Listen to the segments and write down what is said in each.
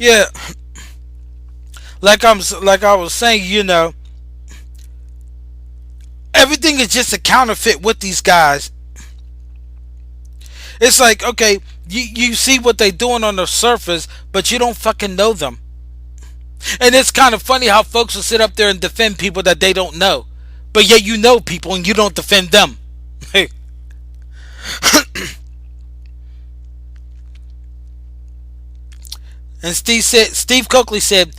Yeah, like I was saying, everything is just a counterfeit with these guys. It's like, okay, you see what they doing on the surface, but you don't fucking know them. And it's kind of funny how folks will sit up there and defend people that they don't know, but yet you know people and you don't defend them. And Steve Coakley said,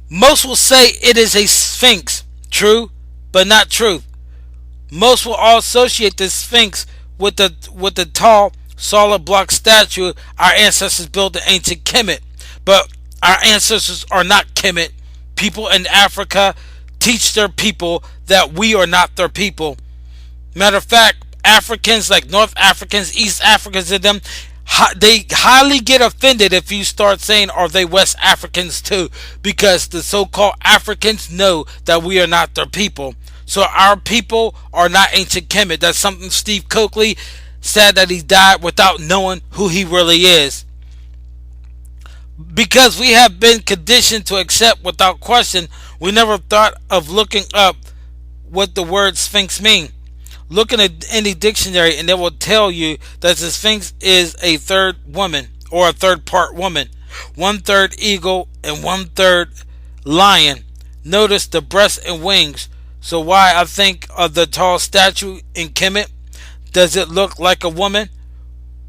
most will say it is a sphinx, true, but not true. Most will all associate the sphinx with the tall, solid block statue our ancestors built in ancient Kemet. But our ancestors are not Kemet. People in Africa teach their people that we are not their people. Matter of fact, Africans like North Africans, East Africans, and them, they highly get offended if you start saying, are they West Africans too? Because the so-called Africans know that we are not their people. So our people are not ancient Kemet. That's something Steve Coakley said, that he died without knowing who he really is. Because we have been conditioned to accept without question, we never thought of looking up what the word sphinx mean. Look in any dictionary and it will tell you that the sphinx is a third woman, or a third part woman, 1/3 eagle and 1/3 lion. Notice the breasts and wings. So why I think of the tall statue in Kemet? Does it look like a woman?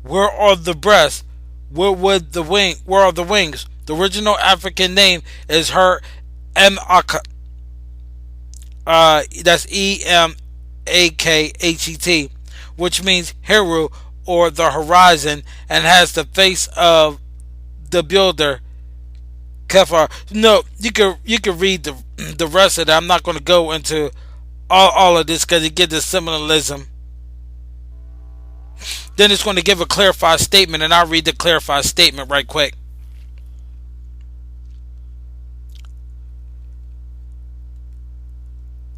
Where are the breasts? Where are the wings? The original African name is her Emakhet. That's Emakhet, which means Heru, or the horizon, and has the face of the builder Kefar. No, you can read the rest of that. I'm not going to go into all of this because you get the symbolism. Then it's going to give a clarified statement, and I'll read the clarified statement right quick.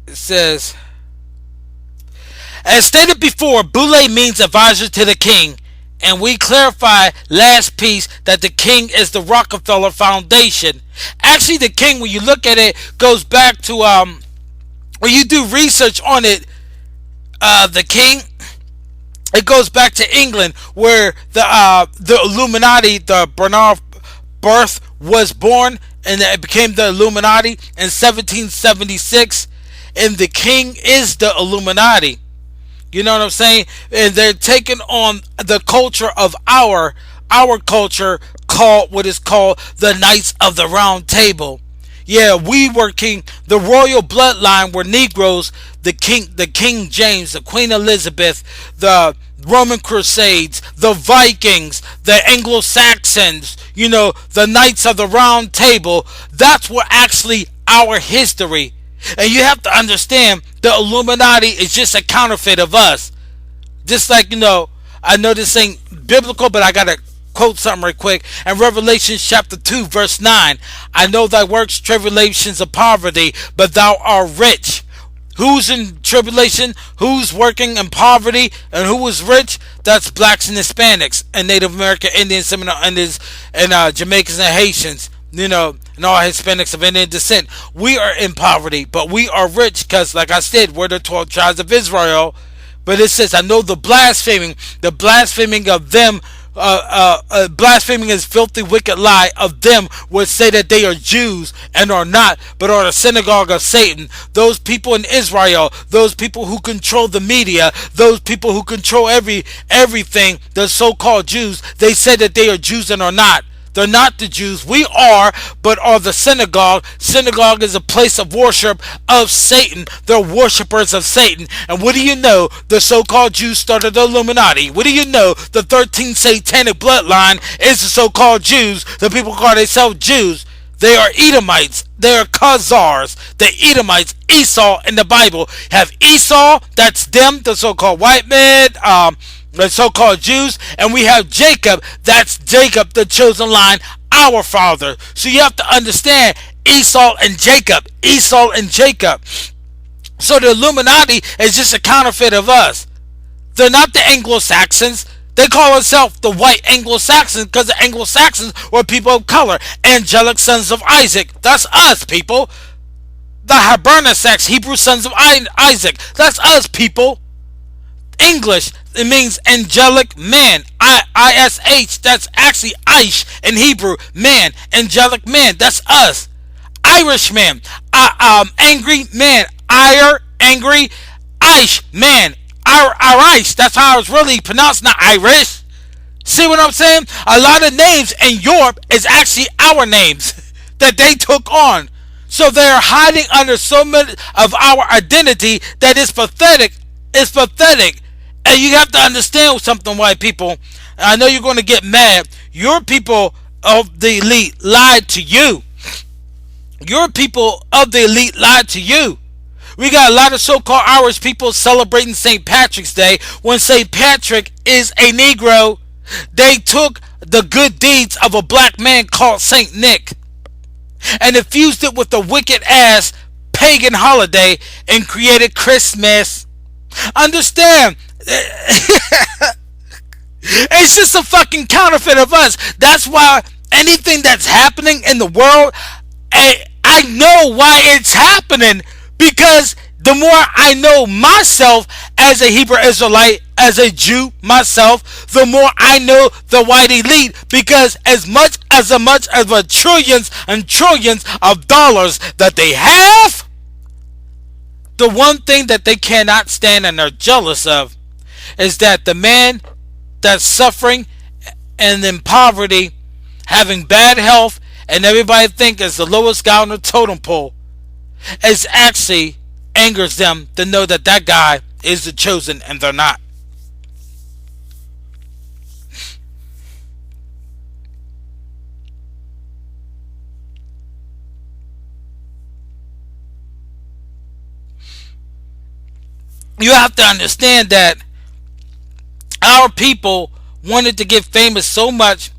It says, as stated before, Boule means advisor to the king, and we clarify last piece that the king is the Rockefeller Foundation. Actually, the king, when you look at it, goes back to when you do research on it, the king, it goes back to England, where the Illuminati, the Bernard Birth was born, and it became the Illuminati in 1776, and the king is the Illuminati. You know what I'm saying? And they're taking on the culture of our culture, called what is called the Knights of the Round Table. Yeah, we were the royal bloodline were Negroes, the King James, the Queen Elizabeth, the Roman Crusades, the Vikings, the Anglo-Saxons, the Knights of the Round Table. That's what actually our history. And you have to understand, the Illuminati is just a counterfeit of us. Just like, I know this ain't biblical, but I gotta quote something right quick. In Revelation chapter 2, verse 9, I know thy works, tribulations of poverty, but thou art rich. Who's in tribulation? Who's working in poverty? And who is rich? That's blacks and Hispanics, and Native American Indians, Seminole Indians, and Jamaicans and Haitians. And all Hispanics of Indian descent. We are in poverty, but we are rich because, like I said, we're the 12 tribes of Israel. But it says, I know the blaspheming of them, blaspheming is filthy, wicked lie of them would say that they are Jews and are not, but are the synagogue of Satan. Those people in Israel, those people who control the media, those people who control everything, the so-called Jews, they say that they are Jews and are not. They're not the Jews. We are, but are the synagogue. Synagogue is a place of worship of Satan. They're worshipers of Satan. And what do you know? The so-called Jews started the Illuminati. What do you know? The 13th satanic bloodline is the so-called Jews. The people call themselves Jews. They are Edomites. They are Khazars. The Edomites, Esau in the Bible. Have Esau, that's them, the so-called white man, the so-called Jews, and we have Jacob, that's Jacob, the chosen line, our father. So you have to understand Esau and Jacob. So the Illuminati is just a counterfeit of us. They're not the Anglo-Saxons. They call themselves the white Anglo-Saxons because the Anglo-Saxons were people of color. Angelic sons of Isaac. That's us, people. The Hibernians, Hebrew sons of Isaac. That's us, people. English, it means angelic man. I-S-H, that's actually Aish in Hebrew. Man, angelic man. That's us. Irishman, angry man. Angry. Aish, man. Irish, that's how it's really pronounced, not Irish. See what I'm saying? A lot of names in Europe is actually our names that they took on. So they're hiding under so many of our identity that it's pathetic. It's pathetic. And you have to understand something, white people. I know you're going to get mad. Your people of the elite lied to you. Your people of the elite lied to you. We got a lot of so-called Irish people celebrating St. Patrick's Day when St. Patrick is a Negro. They took the good deeds of a black man called St. Nick and infused it with the wicked ass pagan holiday and created Christmas. Understand? It's just a fucking counterfeit of us. That's why anything that's happening in the world, I know why it's happening, because the more I know myself as a Hebrew Israelite, as a Jew myself, the more I know the white elite, because as much as a trillions and trillions of dollars that they have, the one thing that they cannot stand and are jealous of is that the man that's suffering and in poverty, having bad health, and everybody think is the lowest guy on the totem pole, is actually angers them to know that that guy is the chosen and they're not. You have to understand that our people wanted to get famous so much.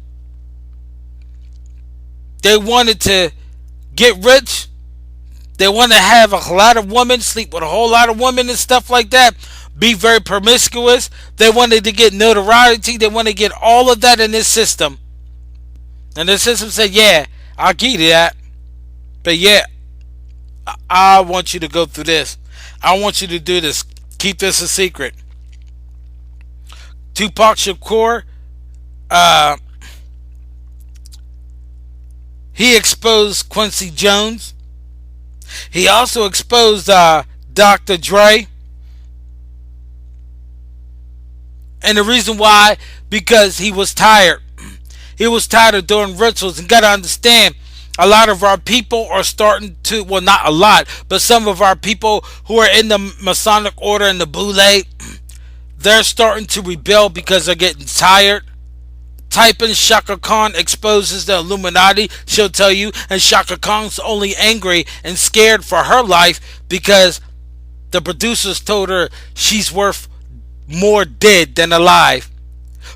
They wanted to get rich. They want to have a lot of women, sleep with a whole lot of women and stuff like that. Be very promiscuous. They wanted to get notoriety. They want to get all of that in this system. And the system said, yeah, I'll give you that. But yeah, I want you to go through this. I want you to do this. Keep this a secret. Tupac Shakur, he exposed Quincy Jones. He also exposed Dr. Dre. And the reason why, because he was tired. He was tired of doing rituals. And got to understand, a lot of our people are starting to, well, not a lot, but some of our people who are in the Masonic order and the BOULE, they're starting to rebel because they're getting tired. Type in Shaka Khan exposes the Illuminati, she'll tell you, and Shaka Khan's only angry and scared for her life because the producers told her she's worth more dead than alive.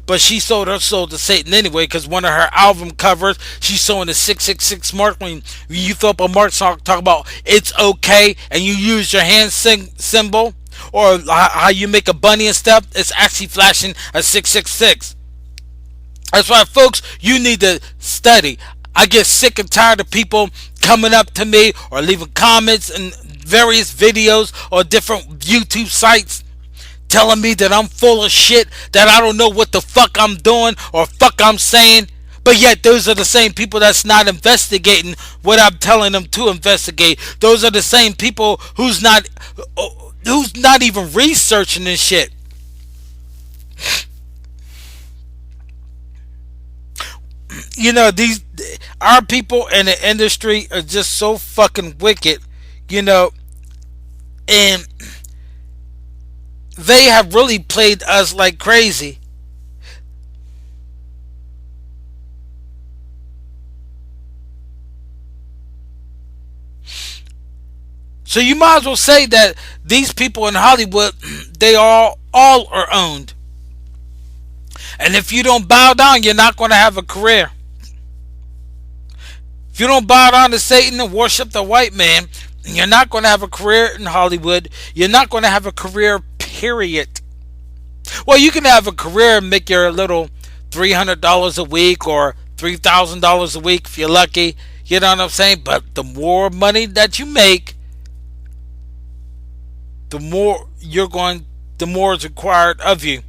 But she sold her soul to Satan anyway, because one of her album covers, she's showing the 666 mark. When you throw up a mark song, talk about it's okay, and you use your hand symbol, or how you make a bunny and stuff, it's actually flashing a 666. That's why, folks, you need to study. I get sick and tired of people coming up to me or leaving comments in various videos or different YouTube sites telling me that I'm full of shit, that I don't know what the fuck I'm doing or fuck I'm saying. But yet those are the same people that's not investigating what I'm telling them to investigate. Those are the same people who's not even researching this shit. You know, our people in the industry are just so fucking wicked, you know, and they have really played us like crazy. So you might as well say that these people in Hollywood, they all are owned. And if you don't bow down, you're not going to have a career. If you don't bow down to Satan and worship the white man, you're not going to have a career in Hollywood. You're not going to have a career, period. Well, you can have a career and make your little $300 a week or $3,000 a week if you're lucky. You know what I'm saying? But the more money that you make, the more the more is required of you.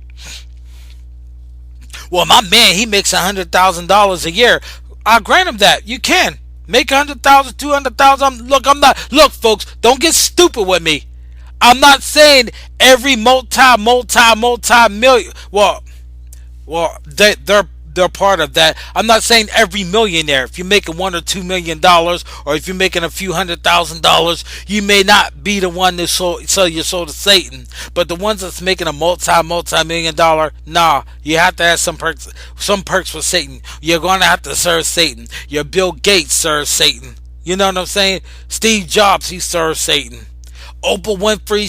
Well, my man, he makes $100,000 a year. I grant him that. You can make 100,000, 200,000. Look, I'm not. Look, folks, don't get stupid with me. I'm not saying every multi million. They're part of that. I'm not saying every millionaire. If you're making $1 or $2 million, or if you're making a few $100,000, you may not be the one to sell your soul to Satan. But the ones that's making a multi-million-dollar, nah, you have to have some perks. Some perks for Satan. You're gonna have to serve Satan. Your Bill Gates serves Satan. You know what I'm saying? Steve Jobs, he serves Satan. Oprah Winfrey,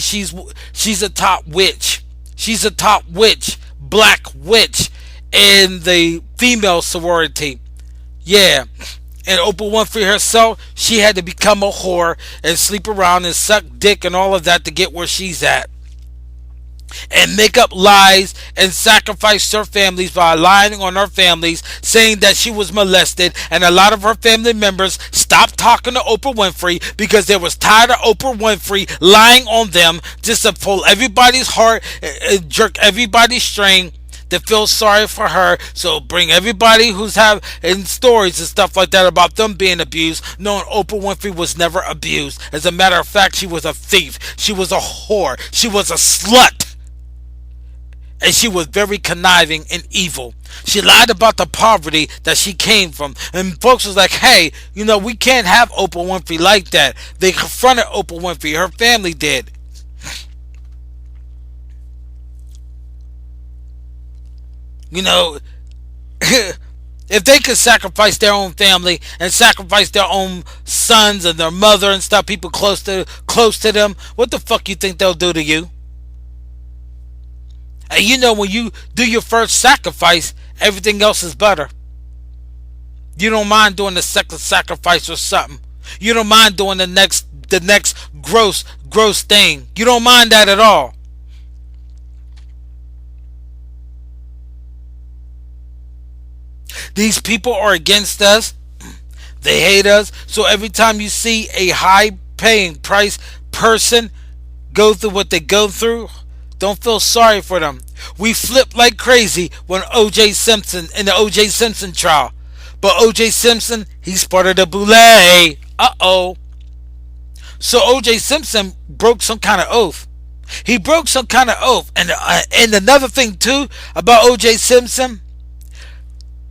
she's a top witch. She's a top witch, black witch in the female sorority. Yeah. And Oprah Winfrey herself, she had to become a whore and sleep around and suck dick and all of that to get where she's at. And make up lies and sacrifice her families by lying on her families, saying that she was molested. And a lot of her family members stopped talking to Oprah Winfrey because they was tired of Oprah Winfrey lying on them, just to pull everybody's heart and jerk everybody's string to feel sorry for her. So bring everybody who's having stories and stuff like that about them being abused, knowing Oprah Winfrey was never abused. As a matter of fact, she was a thief. She was a whore. She was a slut. And she was very conniving and evil. She lied about the poverty that she came from. And folks was like, hey, we can't have Oprah Winfrey like that. They confronted Oprah Winfrey. Her family did. If they could sacrifice their own family and sacrifice their own sons and their mother and stuff, people close to them, what the fuck you think they'll do to you? And when you do your first sacrifice, everything else is better. You don't mind doing the second sacrifice or something. You don't mind doing the next gross thing. You don't mind that at all. These people are against us. They hate us. So every time you see a high paying price person go through what they go through, don't feel sorry for them. We flipped like crazy when O.J. Simpson in the O.J. Simpson trial. But O.J. Simpson, he's part of the BOULE. Uh-oh. So O.J. Simpson broke some kind of oath. He broke some kind of oath. And another thing, too, about O.J. Simpson,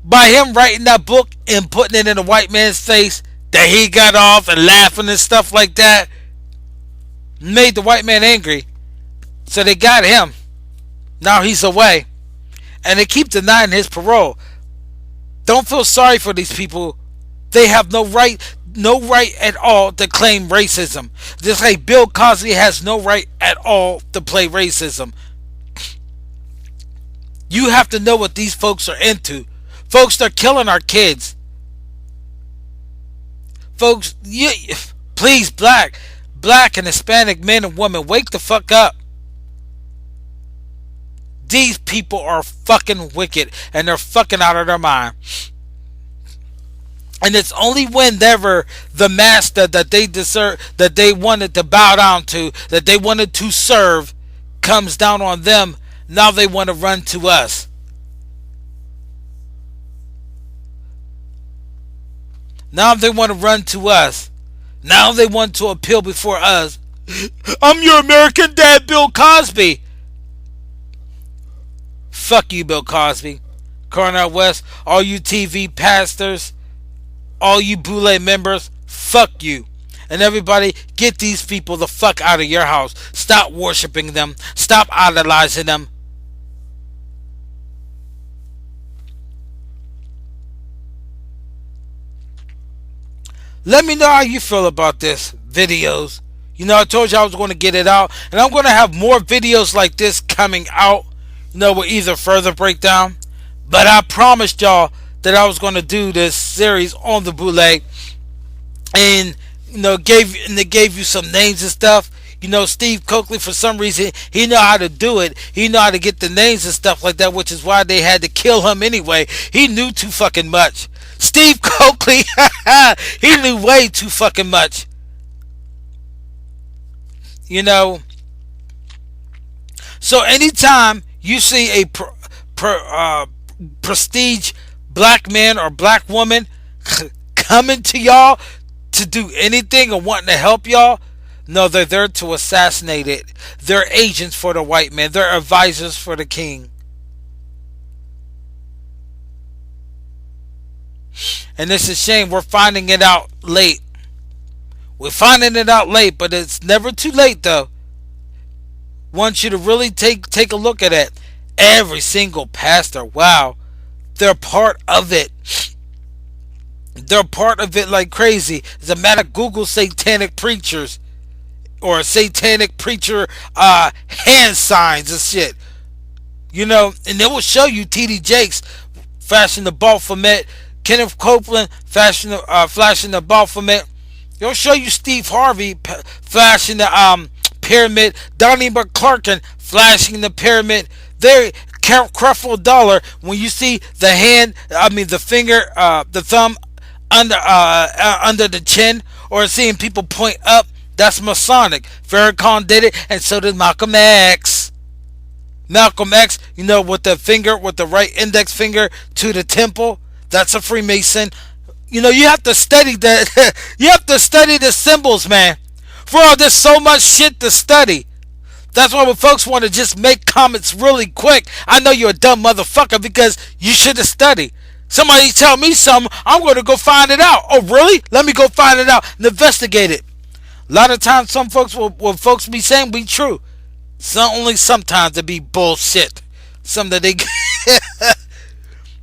by him writing that book and putting it in a white man's face that he got off and laughing and stuff like that, made the white man angry. So they got him. Now he's away. And they keep denying his parole. Don't feel sorry for these people. They have no right at all to claim racism. Just like Bill Cosby has no right at all to play racism. You have to know what these folks are into. Folks, they're killing our kids. Folks, please, black and Hispanic men and women, wake the fuck up. These people are fucking wicked and they're fucking out of their mind. And it's only whenever the master that they deserve, that they wanted to bow down to, that they wanted to serve, comes down on them, now they want to run to us. Now they want to run to us. Now they want to appeal before us. I'm your American dad, Bill Cosby. Fuck you, Bill Cosby. Cornel West, all you TV pastors, all you BOULE members, fuck you. And everybody, get these people the fuck out of your house. Stop worshiping them. Stop idolizing them. Let me know how you feel about this videos. I told you I was going to get it out. And I'm going to have more videos like this coming out. With either further breakdown. But I promised y'all that I was going to do this series on the BOULE. And, they gave you some names and stuff. Steve Coakley, for some reason, he know how to do it. He know how to get the names and stuff like that, which is why they had to kill him anyway. He knew too fucking much. Steve Coakley, he knew way too fucking much. So anytime you see a prestige black man or black woman coming to y'all to do anything or wanting to help y'all, no, they're there to assassinate it. They're agents for the white man. They're advisors for the king. And it's a shame we're finding it out late. We're finding it out late, but it's never too late though. Want you to really take a look at it. Every single pastor, wow, they're part of it. They're part of it like crazy. As a matter of Google satanic preachers or satanic preacher hand signs and shit. And it will show you T.D. Jakes flashing the Baphomet, Kenneth Copeland flashing the Baphomet. It'll show you Steve Harvey flashing the pyramid, Donnie McClurkin flashing the pyramid. There, Creflo Dollar, when you see the finger, the thumb under the chin, or seeing people point up, that's Masonic. Farrakhan did it, and so did Malcolm X. Malcolm X, with the right index finger to the temple, that's a Freemason. You have to study that. You have to study the symbols, man. There's so much shit to study. That's why when folks want to just make comments really quick, I know you're a dumb motherfucker because you should have studied. Somebody tell me something, I'm going to go find it out. Oh, really? Let me go find it out and investigate it. A lot of times, some folks what folks be saying be true. Only sometimes it be bullshit. Some that they.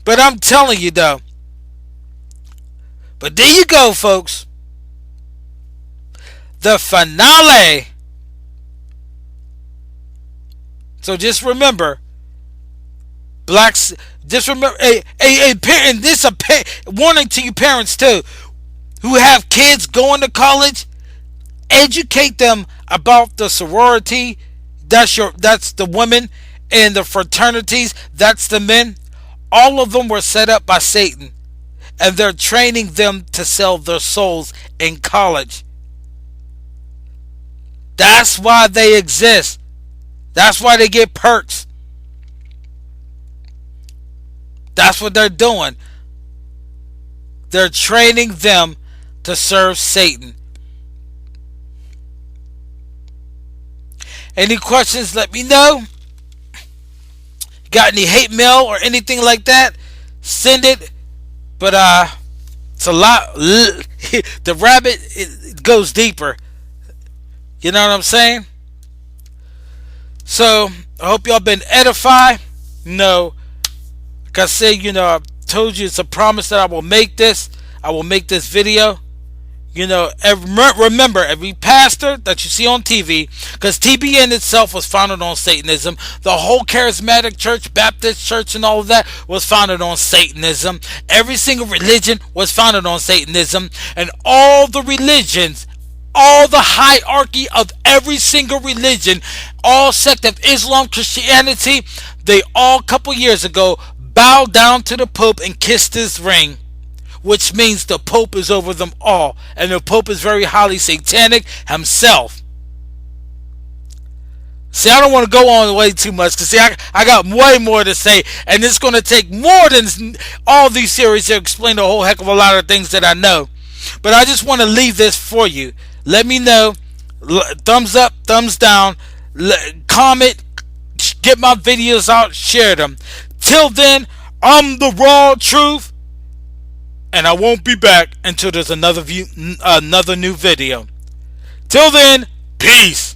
But I'm telling you though. But there you go, folks. The finale. So just remember, blacks. Just remember, and this a warning to you parents too, who have kids going to college. Educate them about the sorority. That's the women, and the fraternities. That's the men. All of them were set up by Satan, and they're training them to sell their souls in college. That's why they exist. That's why they get perks. That's what they're doing. They're training them to serve Satan. Any questions, let me know. Got any hate mail or anything like that, send it. But it's a lot. The rabbit, it goes deeper. You know what I'm saying? So I hope y'all been edified. Like I said, I told you it's a promise that I will make this. I will make this video. Remember, every pastor that you see on TV, because TBN itself was founded on Satanism. The whole charismatic church, Baptist church, and all of that was founded on Satanism. Every single religion was founded on Satanism. And all the religions, all the hierarchy of every single religion, all sect of Islam, Christianity, they all, a couple years ago, bowed down to the Pope and kissed his ring, which means the Pope is over them all, and the Pope is very highly satanic himself. See, I don't want to go on way too much, because see, I got way more to say, and it's going to take more than all these series to explain a whole heck of a lot of things that I know. But I just want to leave this for you. Let me know. Thumbs up, thumbs down, comment, get my videos out, share them. Till then, I'm the raw truth, and I won't be back until there's another new video. Till then, peace.